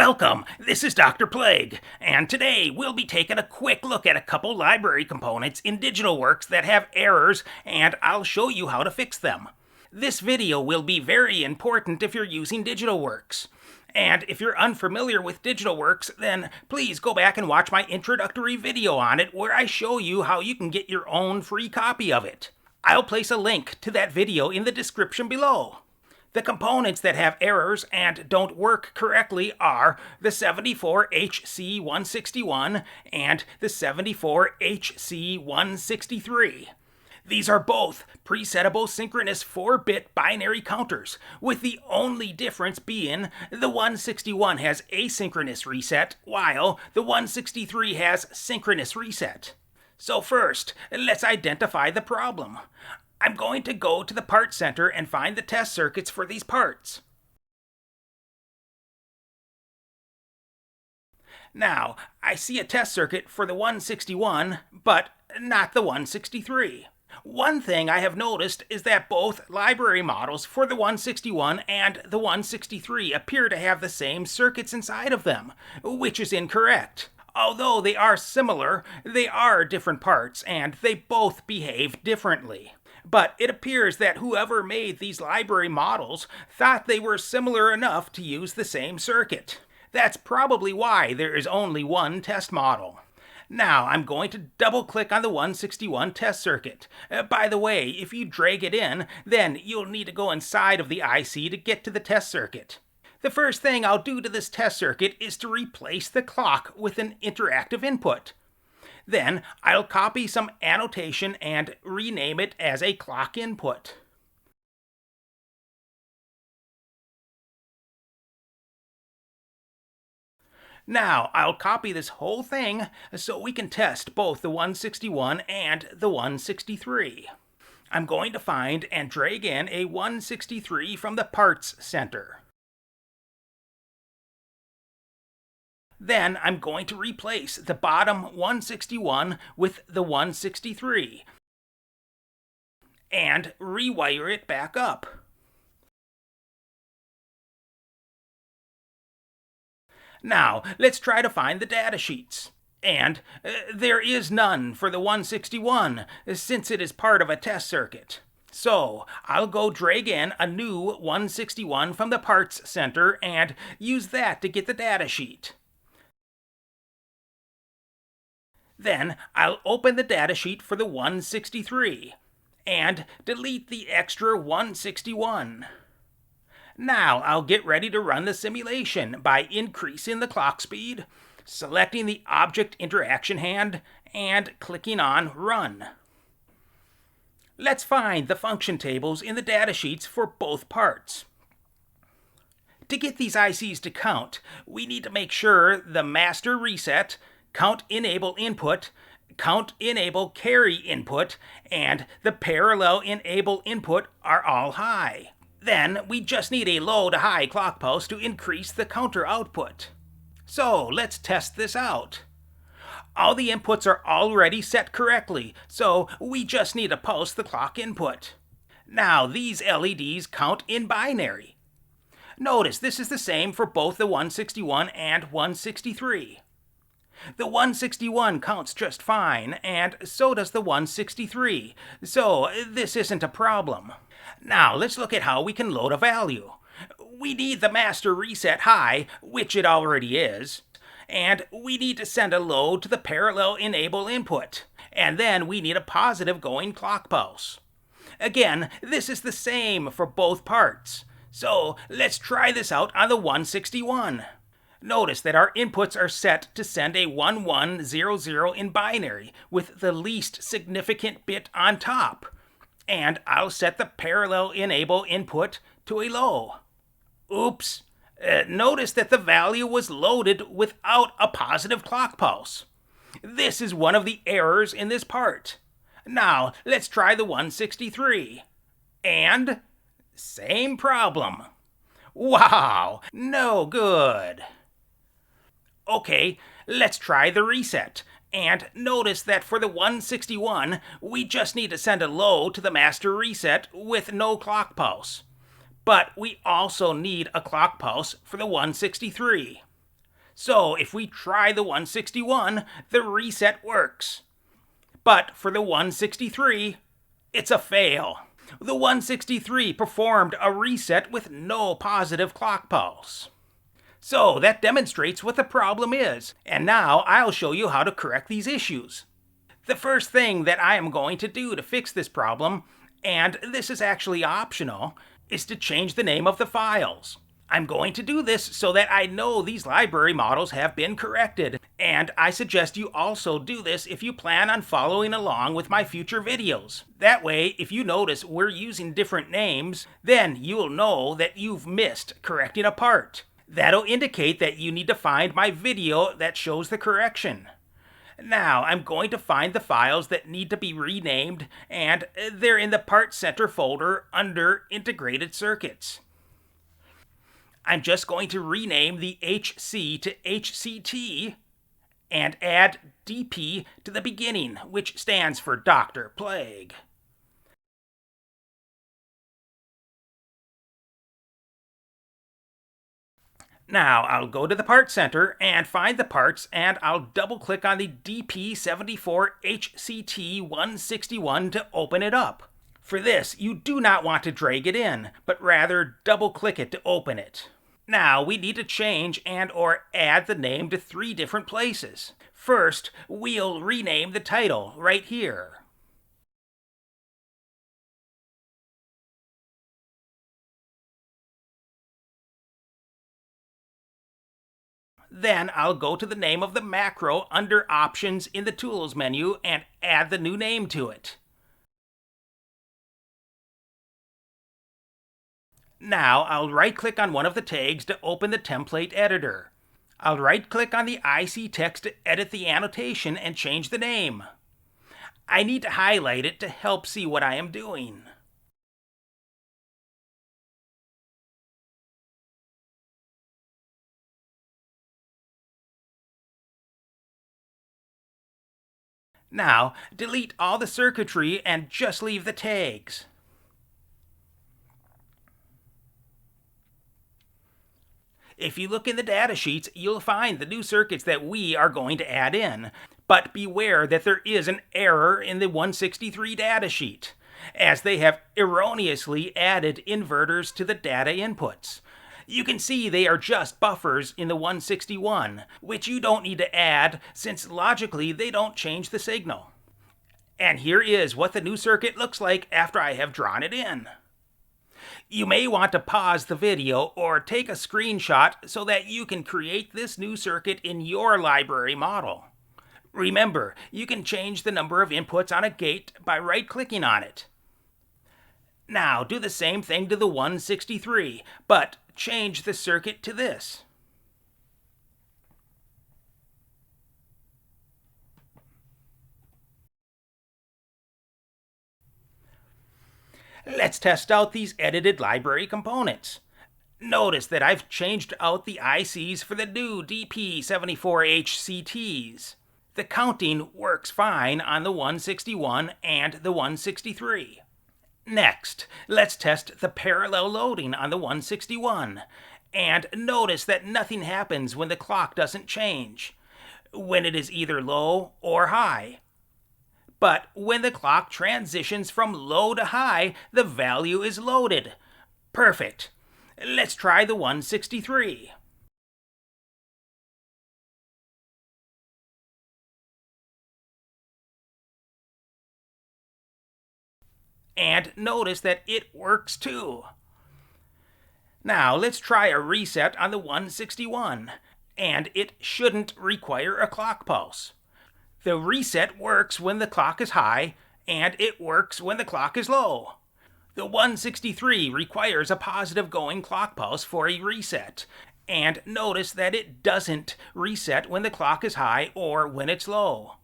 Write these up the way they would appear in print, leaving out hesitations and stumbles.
Welcome, this is Dr. Plague, and today we'll be taking a quick look at a couple library components in DigitalWorks that have errors, and I'll show you how to fix them. This video will be very important if you're using DigitalWorks. And if you're unfamiliar with DigitalWorks, then please go back and watch my introductory video on it where I show you how you can get your own free copy of it. I'll place a link to that video in the description below. The components that have errors and don't work correctly are the 74HC161 and the 74HC163. These are both presettable synchronous 4-bit binary counters, with the only difference being the 161 has asynchronous reset, while the 163 has synchronous reset. So first, let's identify the problem. I'm going to go to the part center and find the test circuits for these parts. Now, I see a test circuit for the 161, but not the 163. One thing I have noticed is that both library models for the 161 and the 163 appear to have the same circuits inside of them, which is incorrect. Although they are similar, they are different parts, and they both behave differently. But it appears that whoever made these library models thought they were similar enough to use the same circuit. That's probably why there is only one test model. Now I'm going to double-click on the 161 test circuit. By the way, if you drag it in, then you'll need to go inside of the IC to get to the test circuit. The first thing I'll do to this test circuit is to replace the clock with an interactive input. Then I'll copy some annotation and rename it as a clock input. Now I'll copy this whole thing so we can test both the 161 and the 163. I'm going to find and drag in a 163 from the parts center. Then I'm going to replace the bottom 161 with the 163 and rewire it back up. Now, let's try to find the data sheets. And there is none for the 161 since it is part of a test circuit. So, I'll go drag in a new 161 from the parts center and use that to get the data sheet. Then I'll open the datasheet for the 163 and delete the extra 161. Now I'll get ready to run the simulation by increasing the clock speed, selecting the object interaction hand, and clicking on Run. Let's find the function tables in the datasheets for both parts. To get these ICs to count, we need to make sure the master reset, count enable input, count enable carry input, and the parallel enable input are all high. Then we just need a low to high clock pulse to increase the counter output. So let's test this out. All the inputs are already set correctly, so we just need to pulse the clock input. Now these LEDs count in binary. Notice this is the same for both the 161 and 163. The 161 counts just fine, and so does the 163, so this isn't a problem. Now let's look at how we can load a value. We need the master reset high, which it already is, and we need to send a load to the parallel enable input, and then we need a positive going clock pulse. Again, this is the same for both parts, so let's try this out on the 161. Notice that our inputs are set to send a 1100 in binary with the least significant bit on top. And I'll set the parallel enable input to a low. Oops! Notice that the value was loaded without a positive clock pulse. This is one of the errors in this part. Now let's try the 163. And same problem. Wow! No good! Okay, let's try the reset. And notice that for the 161, we just need to send a low to the master reset with no clock pulse. But we also need a clock pulse for the 163. So if we try the 161, the reset works. But for the 163, it's a fail. The 163 performed a reset with no positive clock pulse. So that demonstrates what the problem is, and now I'll show you how to correct these issues. The first thing that I am going to do to fix this problem, and this is actually optional, is to change the name of the files. I'm going to do this so that I know these library models have been corrected, and I suggest you also do this if you plan on following along with my future videos. That way, if you notice we're using different names, then you'll know that you've missed correcting a part. That'll indicate that you need to find my video that shows the correction. Now, I'm going to find the files that need to be renamed, and they're in the Parts Center folder under Integrated Circuits. I'm just going to rename the HC to HCT and add DP to the beginning, which stands for Dr. Plague. Now I'll go to the Parts Center and find the parts, and I'll double click on the DP74HCT161 to open it up. For this, you do not want to drag it in, but rather double click it to open it. Now we need to change and or add the name to 3 different places. First, we'll rename the title right here. Then I'll go to the name of the macro under Options in the Tools menu and add the new name to it. Now I'll right-click on one of the tags to open the template editor. I'll right-click on the IC text to edit the annotation and change the name. I need to highlight it to help see what I am doing. Now, delete all the circuitry and just leave the tags. If you look in the data sheets, you'll find the new circuits that we are going to add in. But beware that there is an error in the 163 datasheet, as they have erroneously added inverters to the data inputs. You can see they are just buffers in the 161, which you don't need to add since logically they don't change the signal. And here is what the new circuit looks like after I have drawn it in. You may want to pause the video or take a screenshot so that you can create this new circuit in your library model. Remember, you can change the number of inputs on a gate by right-clicking on it. Now do the same thing to the 163, but change the circuit to this. Let's test out these edited library components. Notice that I've changed out the ICs for the new DP74HCTs. The counting works fine on the 161 and the 163. Next, let's test the parallel loading on the 161. And notice that nothing happens when the clock doesn't change, when it is either low or high. But when the clock transitions from low to high, the value is loaded. Perfect. Let's try the 163. And notice that it works too. Now let's try a reset on the 161, and it shouldn't require a clock pulse. The reset works when the clock is high, and it works when the clock is low. The 163 requires a positive going clock pulse for a reset, and notice that it doesn't reset when the clock is high or when it's low.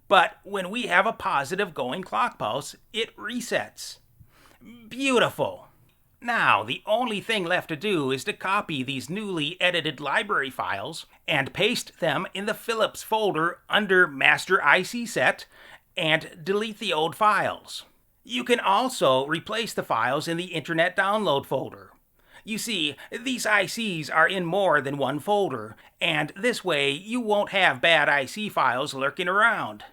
But when we have a positive going clock pulse, it resets. Beautiful! Now, the only thing left to do is to copy these newly edited library files and paste them in the Philips folder under Master IC Set and delete the old files. You can also replace the files in the Internet Download folder. You see, these ICs are in more than one folder, and this way you won't have bad IC files lurking around.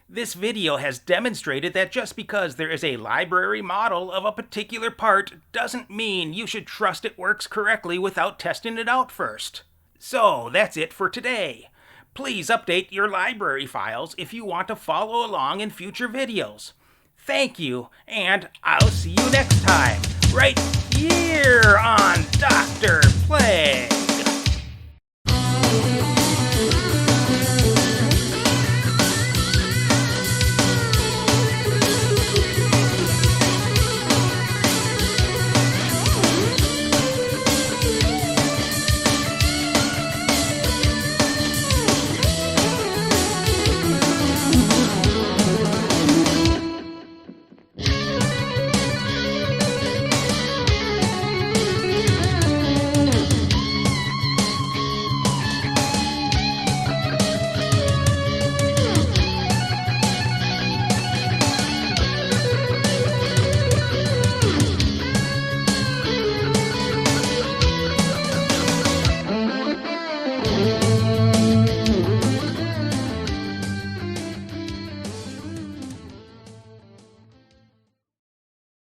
This video has demonstrated that just because there is a library model of a particular part doesn't mean you should trust it works correctly without testing it out first. So that's it for today. Please update your library files if you want to follow along in future videos. Thank you, and I'll see you next time, right here on Dr. Play.